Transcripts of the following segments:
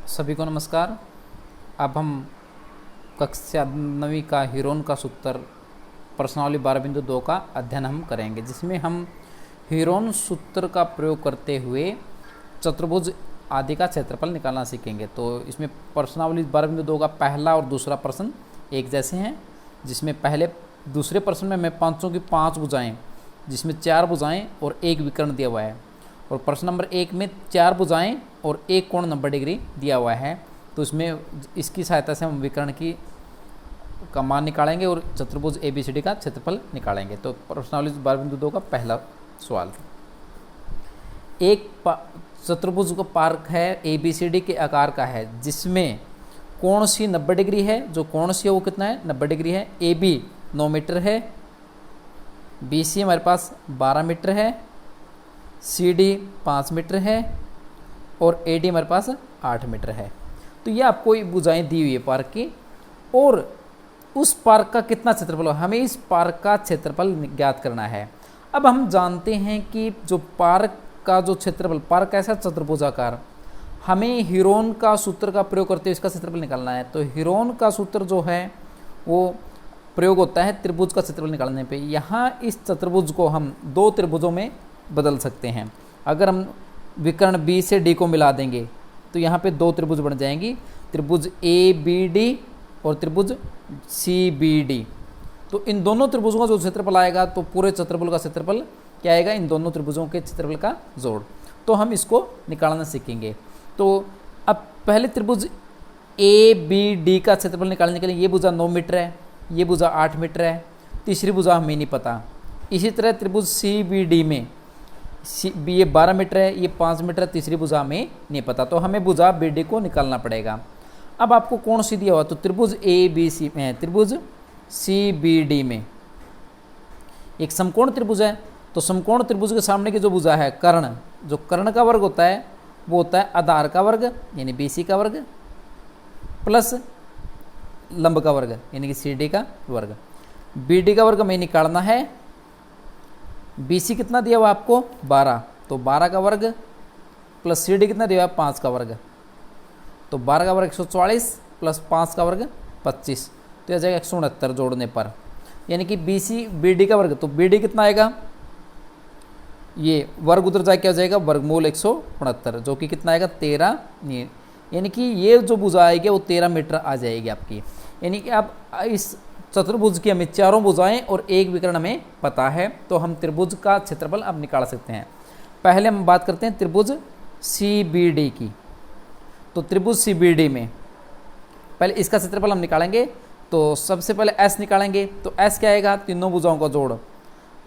सभी को नमस्कार। अब हम कक्षा 9वीं का हीरोन का सूत्र प्रश्नावली 12.2 का अध्ययन हम करेंगे, जिसमें हम हीरोन सूत्र का प्रयोग करते हुए चतुर्भुज आदि का क्षेत्रफल निकालना सीखेंगे। तो इसमें प्रश्नावली 12.2 का पहला और दूसरा प्रश्न एक जैसे हैं, जिसमें दूसरे प्रश्न में मैं पाँचों की 5 भुजाएँ, जिसमें 4 भुजाएँ और 1 विकर्ण दिया हुआ है, और प्रश्न नंबर 1 में 4 भुजाएँ और 1 कोण 90 डिग्री दिया हुआ है। तो इसमें इसकी सहायता से हम विकर्ण का मान निकालेंगे और चतुर्भुज ABCD का क्षेत्रफल निकालेंगे। तो प्रश्नावली 12.2 का पहला सवाल, एक चतुर्भुज का पार्क है ABCD के आकार का है, जिसमें कोण C 90 डिग्री है। जो कोण C है वो कितना है? 90 डिग्री है। AB 9 मीटर है, BC हमारे पास 12 मीटर है, CD 5 मीटर है और AD हमारे पास 8 मीटर है। तो ये आपको भुजाएं दी हुई है पार्क की, और उस पार्क का कितना क्षेत्रफल हो, हमें इस पार्क का क्षेत्रफल ज्ञात करना है। अब हम जानते हैं कि जो पार्क का जो क्षेत्रफल, पार्क कैसा चतुर्भुजाकार, हमें हीरोन का सूत्र का प्रयोग करते हुए इसका क्षेत्रफल निकालना है। तो हीरोन का सूत्र जो है वो प्रयोग होता है त्रिभुज का क्षेत्रफल निकालने पे। यहाँ इस चतुर्भुज को हम 2 त्रिभुजों में बदल सकते हैं। अगर हम विकर्ण B से D को मिला देंगे तो यहाँ पे 2 त्रिभुज बन जाएंगी, त्रिभुज ABD और त्रिभुज CBD। तो इन दोनों त्रिभुजों का जो क्षेत्रफल आएगा, तो पूरे क्षेत्रफल का क्षेत्रफल क्या आएगा? इन दोनों त्रिभुजों के क्षेत्रफल का जोड़। तो हम इसको निकालना सीखेंगे। तो अब पहले त्रिभुज ABD का क्षेत्रफल निकालने के लिए ये भुजा 9 मीटर है, ये भुजा 8 मीटर है, तीसरी भुजा हमें नहीं पता। इसी तरह त्रिभुज CBD में ये 12 मीटर है, ये 5 मीटर है, तीसरी भुजा हमें नहीं पता। तो हमें भुजा BD को निकालना पड़ेगा। अब आपको कोण C दिया हुआ, तो त्रिभुज ABC में, त्रिभुज CBD में एक समकोण त्रिभुज है। तो समकोण त्रिभुज के सामने की जो भुजा है कर्ण, जो कर्ण का वर्ग होता है वो होता है आधार का वर्ग यानी BC का वर्ग प्लस लंब का वर्ग यानी कि CD का वर्ग। BD का वर्ग हमें निकालना है। BC कितना दिया हुआ आपको? 12, तो 12 का वर्ग प्लस CD कितना दिया हुआ? 5 का वर्ग। तो 12 का वर्ग 144 प्लस 5 का वर्ग 25, तो यह जाएगा 169 जोड़ने पर, यानी कि BC BD का वर्ग। तो BD कितना आएगा? ये वर्ग उधर जाए क्या हो जाएगा? वर्गमूल 169, जो कि कितना आएगा? 13, यानी कि ये जो भुजा आएगी वो 13 मीटर आ जाएगी आपकी। यानी कि अब इस चतुर्भुज की हमें 4 भुजाएं और 1 विकर्ण हमें पता है, तो हम त्रिभुज का क्षेत्रफल अब निकाल सकते हैं। पहले हम बात करते हैं त्रिभुज CBD की। तो त्रिभुज CBD में पहले इसका क्षेत्रफल हम निकालेंगे। तो सबसे पहले S निकालेंगे। तो S क्या आएगा? तीनों भुजाओं का जोड़,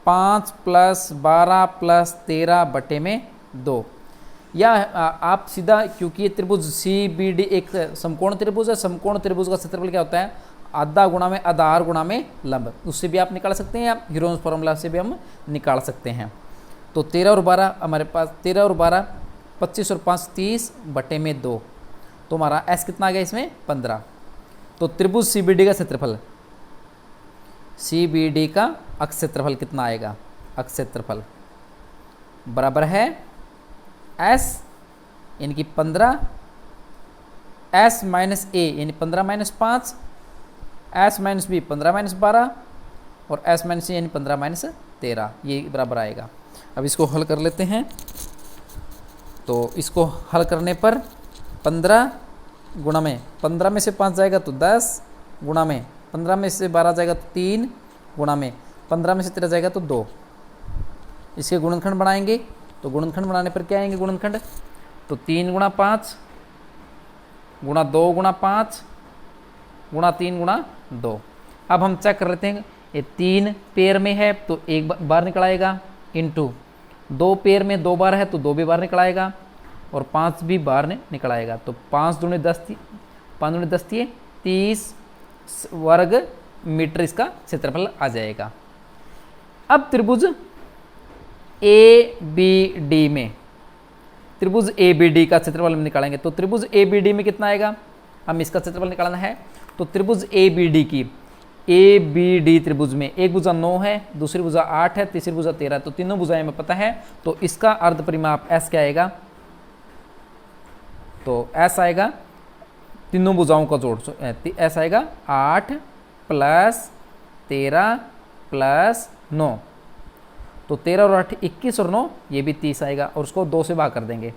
5 + 12 + 13 बटे में 2। या आप सीधा, क्योंकि ये त्रिभुज CBD एक समकोण त्रिभुज है, समकोण त्रिभुज का क्षेत्रफल क्या होता है? आधा गुणा में आधार गुणा में लंब, उससे भी आप निकाल सकते हैं, या हीरोन फॉर्मूला से भी हम निकाल सकते हैं। तो 13 और 12 हमारे पास, 13 और 12 25 और 5 30 बटे में 2, तो हमारा S कितना आ गया इसमें? 15। तो त्रिभुज CBD का क्षेत्रफल, CBD का अक्ष क्षेत्रफल कितना आएगा? अक्ष क्षेत्रफल बराबर है S यानी कि 15 S - A यानी 15 - 5, S - B 15 - 12 और S - C यानी 15 - 13, ये बराबर आएगा। अब इसको हल कर लेते हैं। तो इसको हल करने पर 15 गुणा में 15 में से 5 जाएगा तो 10, गुणा में 15 में से 12 जाएगा तो 3, गुणा में 15 में से 13 जाएगा तो 2। इसके गुणनखंड बनाएंगे। तो गुणनखंड बनाने पर क्या आएंगे गुणनखंड? तो 3 × 5 गुणा 2 × 5 गुणा 3 × 2। अब हम चेक कर लेते हैं, ये 3 पेयर में है तो 1 बार निकल आएगा, इंटू 2 पेयर में 2 बार है तो 2 भी बार निकल आएगा, और 5 भी बार निकल आएगा। तो 5 दूनी 10, 5 दूनी 10 30 वर्ग मीटर इसका क्षेत्रफल आ जाएगा। अब त्रिभुज ABD में, त्रिभुज ABD का क्षेत्रफल हम निकालेंगे। तो त्रिभुज ABD में कितना आएगा? हम इसका क्षेत्रफल निकालना है। तो त्रिभुज ABD की, ABD त्रिभुज में एक भुजा 9 है, दूसरी भुजा 8 है, तीसरी भुजा 13, तो तीनों भुजाएं हमें पता है। तो इसका अर्ध परिमाप S क्या आएगा? तो S आएगा तीनों भुजाओं का जोड़, ऐसा आएगा 8 प्लस 13 प्लस 9, तो 13 और 8 21 और 9 ये भी 30 आएगा, और उसको 2 से भाग कर देंगे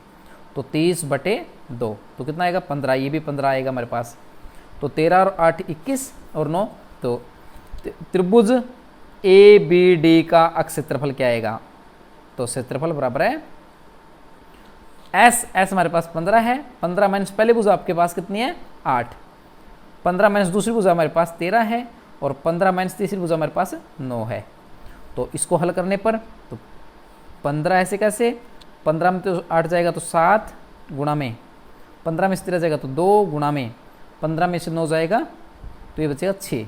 तो 30/2, तो कितना आएगा 15, ये भी 15 आएगा हमारे पास। तो 13 और 8 21 और 9, तो त्रिभुज ए बी डी का अक्ष क्षेत्रफल क्या आएगा, तो क्षेत्रफल बराबर है एस हमारे पास 15 है, 15 माइनस पहले भुजा आपके पास कितनी है 8, 15 माइनस दूसरी भुजा हमारे पास 13 है, और 15 माइनस तीसरी भुजा हमारे पास 9 है। तो इसको हल करने पर तो 15 ऐसे कैसे, 15 में तो 8 जाएगा तो 7 गुणा में, 15 में से 13 जाएगा तो 2 गुणा में, 15 में से 9 जाएगा तो ये बचेगा 6।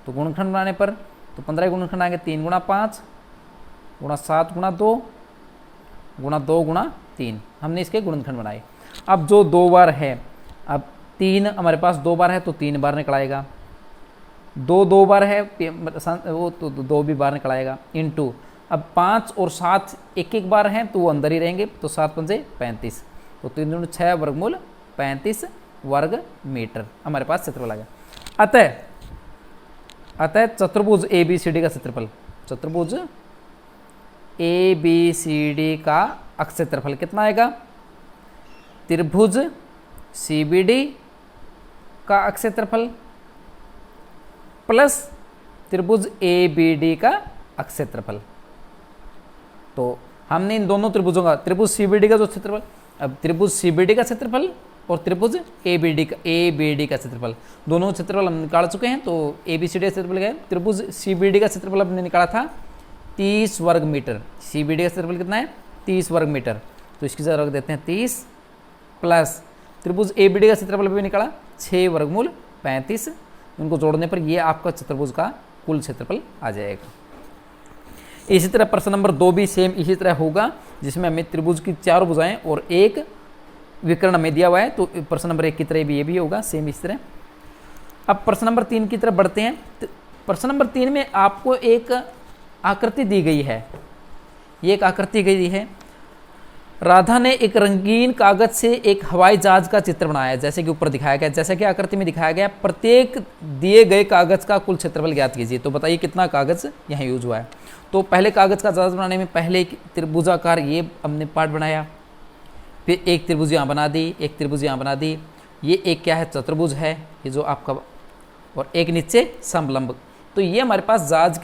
तो गुणनखंड बनाने पर तो 15 गुणनखंड आएंगे 3 गुणा 5 गुणा 7 गुणा 2 गुणा 2 गुणा 3, हमने इसके गुणनखंड बनाए। अब जो 2 बार है, अब 3 हमारे पास 2 बार है तो 3 बार निकल आएगा, 2 बार है वो तो 2 भी बार निकल आएगा, इनटू अब 5 और 7 एक बार हैं तो वो अंदर ही रहेंगे, तो 7 पंजे 35, तो 3 दूनी 6 वर्गमूल 35 वर्ग मीटर हमारे पास क्षेत्रफल आ गया। अतः चतुर्भुज ए बी सी डी का क्षेत्रफल, चतुर्भुज ए बी सी डी का अक्ष क्षेत्रफल कितना आएगा, त्रिभुज सी बी डी का अक्ष क्षेत्रफल प्लस त्रिभुज ए बी डी का अक्ष क्षेत्रफल। तो हमने इन दोनों त्रिभुजों का, त्रिभुज सी बी डी का जो क्षेत्रफल, अब त्रिभुज सी बी डी का क्षेत्रफल और त्रिभुज ए बी डी का क्षेत्रफल, दोनों क्षेत्रफल हम निकाल चुके हैं। तो ए बी सी डी का क्षेत्रफल गए, त्रिभुज सी बी डी का क्षेत्रफल हमने निकाला था 30 वर्ग मीटर, सी बी डी का क्षेत्रफल कितना है 30 वर्ग मीटर, तो इसकी जगह रख देते हैं 30 प्लस त्रिभुज ए बी डी का क्षेत्रफल भी निकाला 6 वर्गमूल 35, इनको जोड़ने पर ये आपका चतुर्भुज का कुल क्षेत्रफल आ जाएगा। इसी तरह प्रश्न नंबर 2 भी सेम इसी तरह होगा, जिसमें हमें त्रिभुज की 4 भुजाएं और एक विकर्ण हमें दिया हुआ है, तो प्रश्न नंबर 1 की तरह भी ये भी होगा सेम इस तरह। अब प्रश्न नंबर 3 की तरफ बढ़ते हैं। तो प्रश्न नंबर 3 में आपको एक आकृति दी गई है, ये एक आकृति गई है, राधा ने एक रंगीन कागज से एक हवाई जहाज का चित्र बनाया, जैसे कि ऊपर दिखाया गया, जैसे कि आकृति में दिखाया गया। प्रत्येक दिए गए कागज का कुल क्षेत्रफल ज्ञात कीजिए। तो बताइए कितना कागज यहाँ यूज हुआ है। तो पहले कागज का जहाज बनाने में पहले एक त्रिभुजाकार ये हमने पार्ट बनाया, फिर एक त्रिभुज यहाँ बना दी, एक त्रिभुज यहाँ बना दी, ये एक क्या है चतुर्भुज है ये जो आपका, और एक नीचे समलंब। तो ये हमारे पास जहाज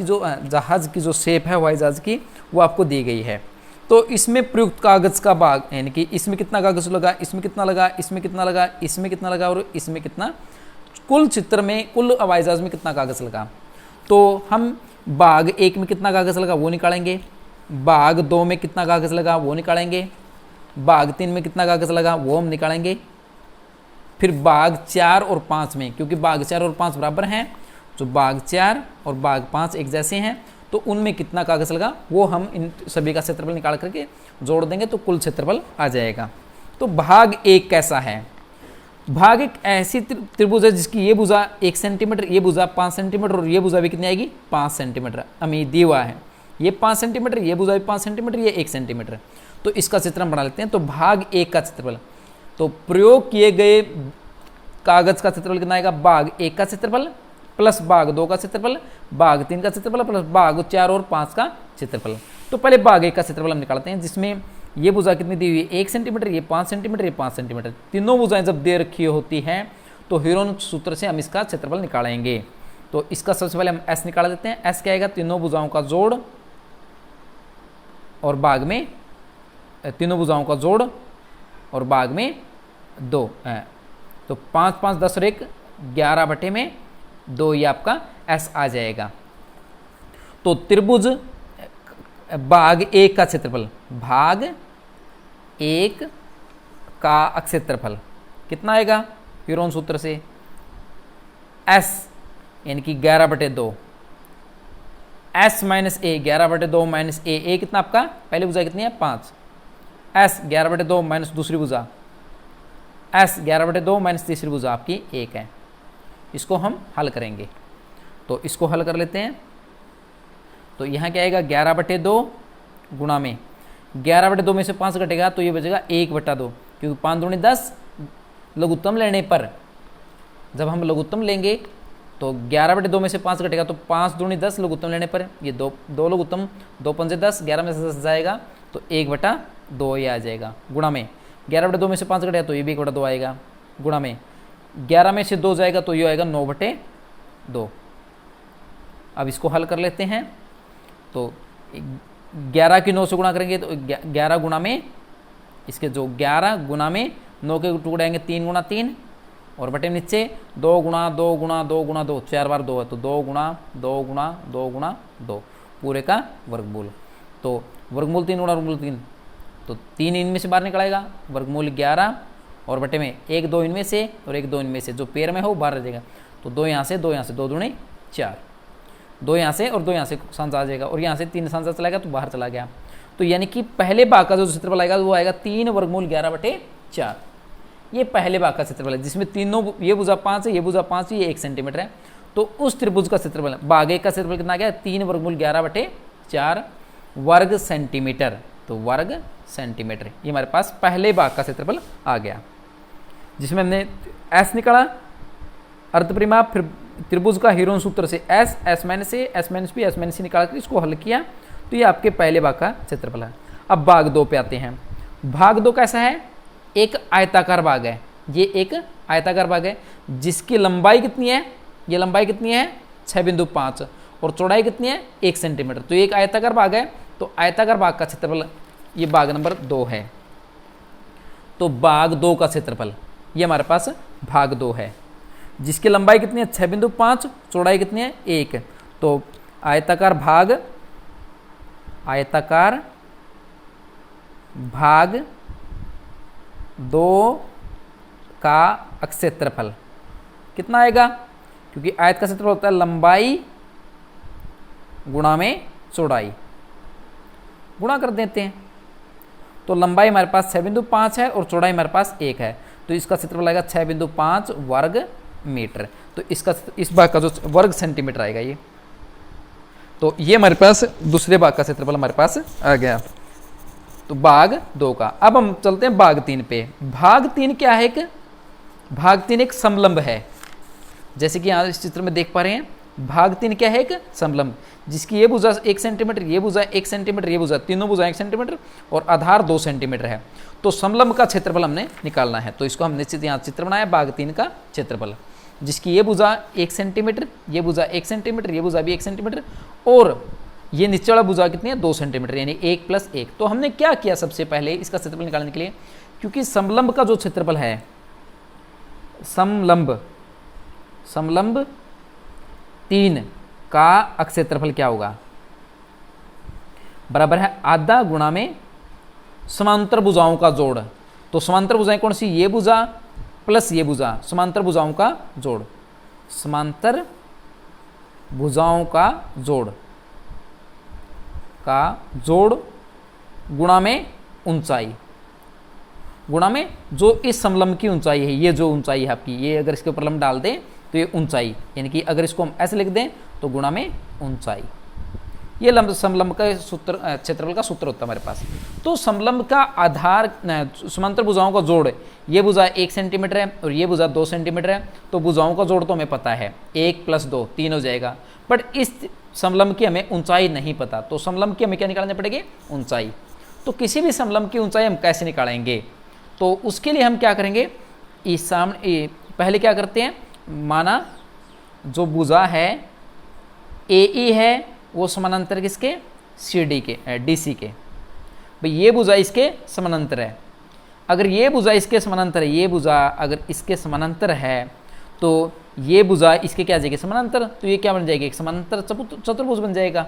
की जो शेप है हवाई जहाज की वो आपको दी गई है। तो इसमें प्रयुक्त कागज का भाग, यानी कि इसमें कितना कागज लगा, इसमें कितना लगा, इसमें कितना लगा, इसमें कितना लगा और इसमें कितना, कुल चित्र में कुल हवाई जहाज में कितना कागज लगा। तो हम भाग 1 में कितना कागज लगा वो निकालेंगे, भाग 2 में कितना कागज लगा वो निकालेंगे, भाग 3 में कितना कागज लगा वो हम निकालेंगे, फिर भाग 4 और 5 में, क्योंकि भाग 4 और 5 बराबर हैं, जो भाग 4 और भाग 5 एक जैसे हैं, तो उनमें कितना कागज लगा वो हम इन सभी का क्षेत्रफल निकाल करके जोड़ देंगे तो कुल क्षेत्रफल आ जाएगा। तो भाग 1 कैसा है, भाग 1 ऐसी त्रिभुज है जिसकी ये भुजा 1 सेंटीमीटर, ये भुजा 5 सेंटीमीटर और ये भुजा भी कितनी आएगी 5 सेंटीमीटर हमें दी हुआ है, ये 5 सेंटीमीटर, ये भुजा भी 5 सेंटीमीटर, ये 1 सेंटीमीटर। तो इसका चित्र हम बना लेते हैं। तो भाग 1 का क्षेत्रफल, तो प्रयोग किए गए कागज का क्षेत्रफल कितना आएगा, भाग 1 का क्षेत्रफल प्लस भाग 2 का क्षेत्रफल, भाग 3 का क्षेत्रफल प्लस भाग 4 और 5 का क्षेत्रफल। तो पहले भाग 1 का क्षेत्रफल हम निकालते हैं, जिसमें ये भुजा कितनी दी हुई है 1 सेंटीमीटर, ये 5 सेंटीमीटर, ये 5 सेंटीमीटर। तीनों भुजाएं जब दे रखी होती हैं तो हीरोन सूत्र से हम इसका क्षेत्रफल निकालेंगे। तो इसका सबसे पहले हम एस निकाल देते हैं। एस क्या आएगा, तीनों भुजाओं का जोड़ और भाग में, तीनों भुजाओं का जोड़ और भाग में 2, तो 5 5 10 और 1 11/2 ये आपका एस आ जाएगा। तो त्रिभुज भाग 1 का क्षेत्रफल, भाग 1 का क्षेत्रफल कितना आएगा हीरोन सूत्र से, एस यानी कि 11/2, एस माइनस ए 11/2 माइनस ए कितना आपका, पहली भुजा कितनी है 5, एस 11/2 माइनस दूसरी भुजा, एस 11/2 माइनस तीसरी भुजा आपकी 1 है। इसको हम हल करेंगे, तो इसको हल कर लेते हैं। तो यहाँ क्या आएगा 11/2 गुणा में 11/2 में से 5 घटेगा तो ये बचेगा 1/2, क्योंकि 5 दूनी 10, लघुत्तम लेने पर जब हम लघुत्तम लेंगे तो 11/2 में से 5 घटेगा तो 5 दूनी 10 लघुत्तम लेने पर ये दो लघुत्तम, 2 पंजे 10, 11 में से 10 जाएगा तो 1/2 ये आ जाएगा। गुणा में 11/2 में से 5 घटेगा तो ये भी 1/2 आएगा। गुणा में 11 में से 2 जाएगा तो ये आएगा 9/2। अब इसको हल कर लेते हैं तो 11 की 9 से गुणा करेंगे तो 11 गुणा में इसके जो 11 गुणा में 9 के टुकड़े आएंगे 3 गुणा 3 और बटे नीचे 2 गुणा 2 गुणा 2 गुणा 2, 4 बार 2 है तो 2 गुणा 2 गुणा 2 गुणा 2 पूरे का वर्गमूल। तो वर्गमूल 3 गुणा वर्गमूल 3 तो 3 इनमें से बाहर निकलेगा, वर्गमूल 11 और बटे में 1 2 इनमें से और 1 2 इनमें से, जो पेयर में हो वो बाहर रह जाएगा। तो 2 यहाँ से 2 यहाँ से, 2 दूनी 4, 2 यहाँ से और 2 यहाँ से सांसा आ जाएगा और यहाँ से 3 सांसा चला तो बाहर चला गया। तो यानी कि पहले भाग का जो क्षेत्रफल आएगा वो आएगा 3 वर्गमूल 11/4। ये पहले भाग का क्षेत्रफल है जिसमें तीनों, ये भुजा 5 है, ये भुजा 5 है, ये 1 सेंटीमीटर है। तो उस त्रिभुज का क्षेत्रफल भाग 1 का क्षेत्रफल कितना आ गया? 3 वर्गमूल 11/4 वर्ग सेंटीमीटर। तो वर्ग सेंटीमीटर ये हमारे पास पहले भाग का क्षेत्रफल आ गया, जिसमें हमने एस निकाला अर्धपरिमाप, फिर त्रिभुज का हीरोन सूत्र से s minus a, s minus b, s minus c निकाल कर इसको हल किया। तो ये आपके पहले भाग का क्षेत्रफल है। अब भाग 2 पे आते हैं। भाग 2 कैसा है? एक आयताकार भाग है। ये एक आयताकार भाग है जिसकी लंबाई कितनी है? ये लंबाई कितनी है? 6.5 और चौड़ाई कितनी है? 1 सेंटीमीटर। तो ये एक आयताकार भाग है। तो आयताकार भाग का क्षेत्रफल ये भाग नंबर 2 है। तो भाग 2 का क्षेत्रफल ये हमारे पास भाग 2 है, जिसकी लंबाई कितनी है? 6.5, चौड़ाई कितनी है? 1। तो आयताकार भाग 2 का क्षेत्रफल कितना आएगा? क्योंकि आयत का क्षेत्रफल होता है लंबाई गुणा में चौड़ाई, गुणा कर देते हैं। तो लंबाई हमारे पास 6.5 है और चौड़ाई हमारे पास 1 है। तो इसका क्षेत्रफल आएगा 6.5 वर्ग मीटर। तो इसका इस भाग का जो वर्ग सेंटीमीटर आएगा ये। तो ये हमारे पास दूसरे भाग का क्षेत्रफल हमारे पास आ गया। तो भाग 2 का। अब हम चलते हैं भाग 3 पे। भाग 3 क्या है? भाग 3 एक समलंब है, जैसे कि यहाँ इस चित्र में देख पा रहे हैं। भाग 3 क्या है? एक समलंब, जिसकी ये भुजा 1 सेंटीमीटर, ये भुजा 1 सेंटीमीटर, ये भुजा, तीनों भुजा 1 सेंटीमीटर और आधार 2 सेंटीमीटर है। तो समलंब का क्षेत्रफल हमने निकालना है। तो इसको हम निश्चित यहाँ चित्र बनाया भाग 3 का क्षेत्रफल, जिसकी ये भुजा 1 सेंटीमीटर, ये भुजा 1 सेंटीमीटर, ये भुजा भी 1 सेंटीमीटर और ये नीचे वाला भुजा कितनी है? 2 सेंटीमीटर, यानी 1 + 1। तो हमने क्या किया सबसे पहले इसका क्षेत्रफल निकालने के लिए? क्योंकि समलंब का जो क्षेत्रफल है, समलंब 3 का क्षेत्रफल क्या होगा? बराबर है आधा गुणा में समांतर भुजाओं का जोड़। तो समांतर भुजाएं कौन सी? ये भुजा प्लस ये भुजा, समांतर भुजाओं का जोड़, समांतर भुजाओं का जोड़ गुणा में ऊंचाई, गुणा में जो इस समलंब की ऊंचाई है, ये जो ऊंचाई है आपकी, ये अगर इसके ऊपर लंब डाल दें तो ये ऊंचाई, यानी कि अगर इसको हम ऐसे लिख दें तो गुणा में ऊंचाई, ये लंब समलंब का सूत्र, क्षेत्रफल का सूत्र होता है हमारे पास। तो समलंब का आधार समांतर भुजाओं का जोड़, ये भुजा 1 सेंटीमीटर है और ये भुजा 2 सेंटीमीटर है। तो भुजाओं का जोड़ तो हमें पता है, 1 + 2 3 हो जाएगा, बट इस समलंब की हमें ऊंचाई नहीं पता। तो समलंब की हमें क्या निकालने पड़ेगी? ऊंचाई। तो किसी भी समलंब की ऊंचाई हम कैसे निकालेंगे? तो उसके लिए हम क्या करेंगे? इस सामने पहले क्या करते हैं, माना जो भुजा है AE है वो समानांतर किसके? CD के, DC के। भाई ये भुजा इसके समानांतर है। अगर ये भुजा इसके समानांतर है, ये भुजा अगर इसके समानांतर है तो ये भुजा इसके क्या आ जाएगी? समानांतर। तो ये क्या बन जाएगी? एक समानांतर चतुर्भुज बन जाएगा।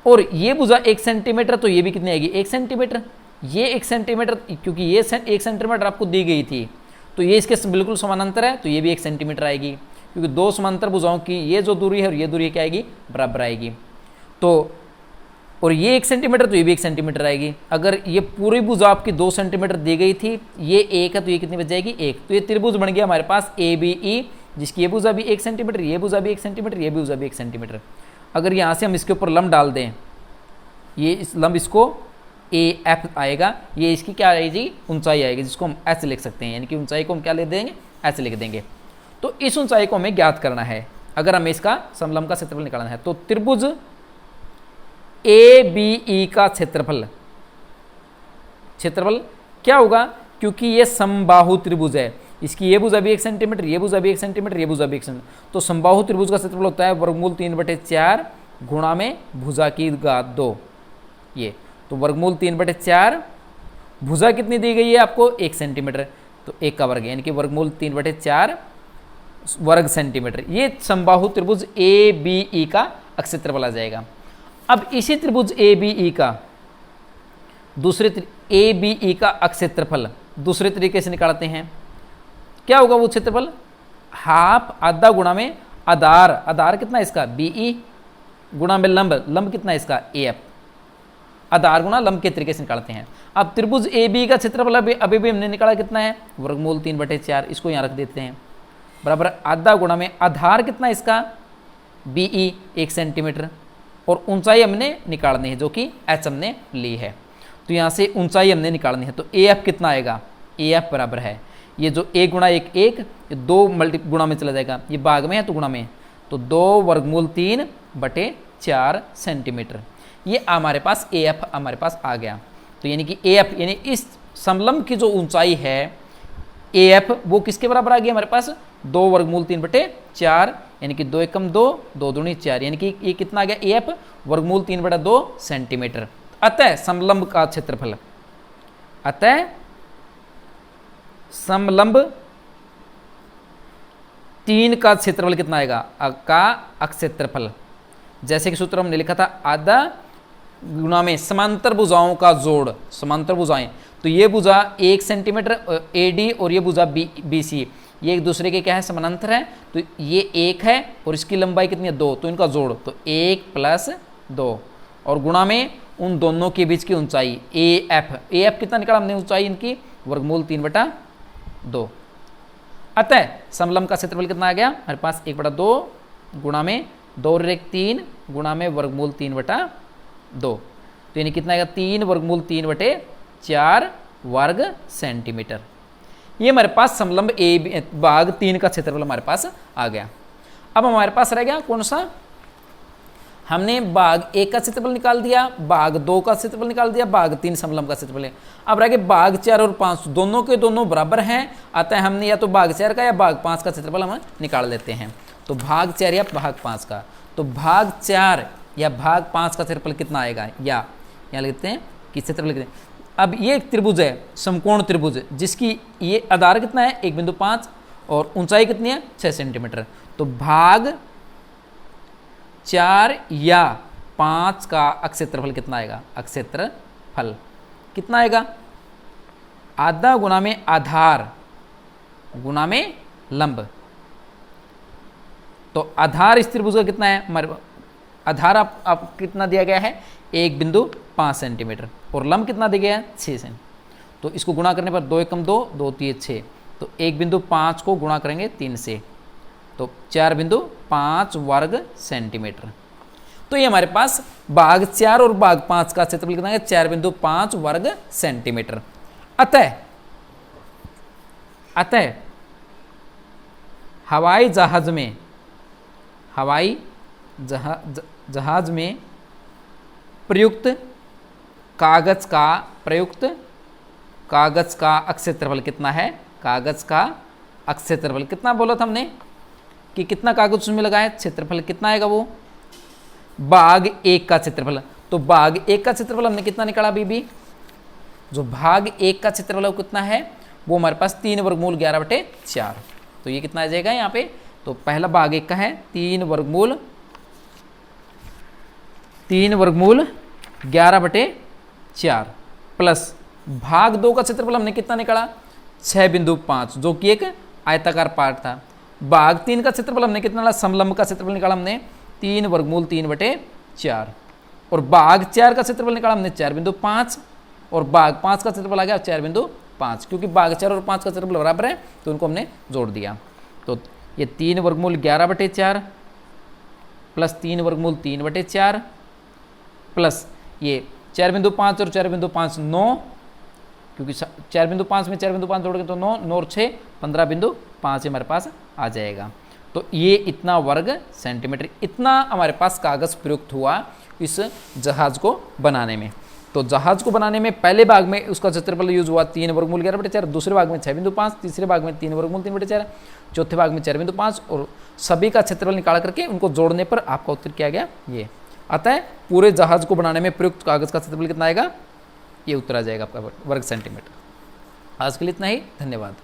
और ये भुजा 1 सेंटीमीटर, तो ये भी कितनी आएगी? 1 सेंटीमीटर। ये 1 सेंटीमीटर, क्योंकि ये 1 सेंटीमीटर आपको दी गई थी, तो ये इसके बिल्कुल समानांतर है, तो ये भी 1 सेंटीमीटर आएगी, क्योंकि 2 समांतर भुजाओं की ये जो दूरी है और ये दूरी क्या आएगी? बराबर आएगी। तो और ये 1 सेंटीमीटर, तो ये भी 1 सेंटीमीटर आएगी। अगर ये पूरी भुजा आपकी 2 सेंटीमीटर दी गई थी, ये 1 है, तो ये कितनी बच जाएगी? 1। तो ये त्रिभुज बन गया हमारे पास ABE, जिसकी ये भुजा भी 1 सेंटीमीटर, ये भुजा भी 1 सेंटीमीटर, ये भुजा भी 1 सेंटीमीटर। अगर यहाँ से हम इसके ऊपर लंब डाल दें, ये इस लंब इसको AF आएगा, ये इसकी क्या आएगी? ऊंचाई आएगी, जिसको हम ऐसे लिख सकते हैं, यानी कि ऊंचाई को हम क्या लिख देंगे? ऐसे लिख देंगे। तो इस ऊंचाई को हमें ज्ञात करना है अगर हमें इसका समलंब का क्षेत्रफल निकालना है। तो त्रिभुज ए बी ई का क्षेत्रफल क्या होगा, क्योंकि ये समबाहु त्रिभुज है, इसकी ये भुजा भी 1 सेंटीमीटर, ये भुजा भी 1 सेंटीमीटर, ये भुजा भी 1 सेंटीमीटर, तो समबाहु त्रिभुज का क्षेत्रफल होता है वर्गमूल 3/4 गुणा में भुजा की घात 2। ये तो वर्गमूल 3/4, भुजा कितनी दी गई है आपको 1 सेंटीमीटर, तो 1 का वर्ग यानी कि वर्गमूल 3/4 वर्ग सेंटीमीटर। ये समबाहु त्रिभुज ए बी ई का क्षेत्रफल आ जाएगा। अब इसी त्रिभुज ए बी ई का ए बी ई का क्षेत्रफल दूसरे तरीके से निकालते हैं। क्या होगा वो क्षेत्रफल, हाफ आधा गुणा में आधार, आधार कितना है इसका बी ई गुणा में लंब, लंब कितना है इसका ए एफ, आधार गुणा लंब के तरीके से निकालते हैं। अब त्रिभुज ए बी का क्षेत्रफल अभी भी हमने निकाला कितना है, वर्गमूल 3/4, इसको यहाँ रख देते हैं, बराबर आधा गुणा में आधार कितना है इसका बी ई 1 सेंटीमीटर, और ऊंचाई हमने निकालनी है जो कि एच हमने ली है। तो यहाँ से ऊंचाई हमने निकालनी है, तो ए एफ कितना आएगा, ए एफ बराबर है ये जो 1 गुणा 1 1, ये 2 मल्टी गुणा में चला जाएगा, ये भाग में है तो गुणा में, तो 2 वर्गमूल 3/4 सेंटीमीटर। ये हमारे पास ए एफ हमारे पास आ गया। तो यानी कि ए एफ यानी इस समलंब की जो ऊंचाई है ए एफ वो किसके बराबर आ गई हमारे पास, 2 वर्गमूल 3/4 यानी कि 2 एकम 2, 2 दूनी 4, यानी कि ये कितना आ गया ए एफ वर्गमूल 3/2 सेंटीमीटर। अतः समलंब का क्षेत्रफल, अतः समलंब 3 का क्षेत्रफल कितना आएगा का क्षेत्रफल, जैसे कि सूत्र हमने लिखा था आधा गुणा में समांतर भुजाओं का जोड़, समांतर भुजाएं, तो ये भुजा 1 सेंटीमीटर ए डी और ये भुजा बी सी, ये एक दूसरे के क्या है समानांतर है, तो ये 1 है और इसकी लंबाई कितनी है 2, तो इनका जोड़, तो 1 + 2 और गुणा में उन दोनों के बीच की ऊंचाई ए एफ कितना निकाला हमने ऊंचाई इनकी, वर्गमूल 3/2। अतः समलंब का क्षेत्रफल कितना आ गया हमारे पास 1/2 गुणा में 2 और 1 3 गुणा में वर्गमूल 3/2, तो यानी कितना आएगा 3 वर्गमूल 3/4 वर्ग सेंटीमीटर। ये हमारे पास समलंब ए भाग 3 का क्षेत्रफल हमारे पास आ गया। अब हमारे पास रह गया कौन सा, हमने भाग 1 का क्षेत्रफल निकाल दिया, भाग 2 का क्षेत्रफल निकाल दिया, भाग 3 समलंब का क्षेत्रफल है। अब रह गए भाग 4 और 5, दोनों के दोनों बराबर हैं, अतः हमने या तो भाग 4 का या भाग 5 का क्षेत्रफल हम निकाल लेते हैं। तो भाग 4 या भाग 5 का, तो भाग 4 या भाग 5 का क्षेत्रफल कितना आएगा, या यहाँ लिखते हैं कि क्षेत्रफल लिखते हैं। अब ये एक त्रिभुज है, समकोण त्रिभुज, जिसकी ये आधार कितना है 1.5 और ऊंचाई कितनी है 6 सेंटीमीटर, तो भाग 4 या 5 का क्षेत्रफल कितना आएगा, क्षेत्रफल कितना आएगा, आधा गुणा में आधार गुणा में लंब। तो आधार इस त्रिभुज का कितना है हमारे, आधार आप कितना दिया गया है 1.5 सेंटीमीटर और लंब कितना दिया गया है 6 सेंटीमीटर, तो इसको गुणा करने पर 2 एकम 2, 2 3 6, तो 1.5 को गुणा करेंगे 3 से, तो 4.5 वर्ग सेंटीमीटर। तो ये हमारे पास भाग 4 और भाग 5 का क्षेत्रफल कितना है 4.5 वर्ग सेंटीमीटर। अतः हवाई जहाज में प्रयुक्त कागज का क्षेत्रफल कितना है, कागज का क्षेत्रफल कितना बोला था हमने कि कितना कागज उसमें लगाए, क्षेत्रफल कितना आएगा वो भाग 1 का क्षेत्रफल। तो भाग 1 का क्षेत्रफल हमने कितना निकाला अभी, जो भाग 1 का क्षेत्रफल कितना है वो हमारे पास 3 वर्गमूल 11/4, तो ये कितना आ जाएगा यहाँ पे, तो पहला भाग 1 का है 3 वर्गमूल 11/4 प्लस भाग 2 का क्षेत्रफल हमने कितना निकाला 6.5, जो कि एक आयताकार पार्ट था। भाग 3 का क्षेत्रफल हमने कितना निकाला, समलंब का क्षेत्रफल निकाला हमने 3 वर्गमूल 3/4 और भाग 4 का क्षेत्रफल निकाला हमने 4.5 और भाग 5 का क्षेत्रफल आ गया 4.5, क्योंकि भाग 4 और 5 का क्षेत्रफल बराबर है तो उनको हमने जोड़ दिया। तो ये 3 वर्गमूल 11/4 प्लस 3 वर्गमूल 3/4 प्लस ये 4.5 और 4.5 9 क्योंकि 4.5 में 4.5 जोड़ेंगे तो 9, 9 और 6 15.5 हमारे पास आ जाएगा। तो ये इतना वर्ग सेंटीमीटर, इतना हमारे पास कागज़ प्रयुक्त हुआ इस जहाज को बनाने में। तो जहाज को बनाने में पहले भाग में उसका क्षेत्रफल यूज हुआ 3 वर्गमूल 11/4, दूसरे भाग में 6.5, तीसरे भाग में 3 वर्गमूल 3/4, चौथे भाग में 4.5 और सभी का क्षेत्रफल निकाल करके उनको जोड़ने पर आपका उत्तर क्या गया ये। अतः पूरे जहाज को बनाने में प्रयुक्त कागज का क्षेत्रफल कितना आएगा, ये उत्तर आ जाएगा आपका वर्ग सेंटीमीटर। आज के लिए इतना ही, धन्यवाद।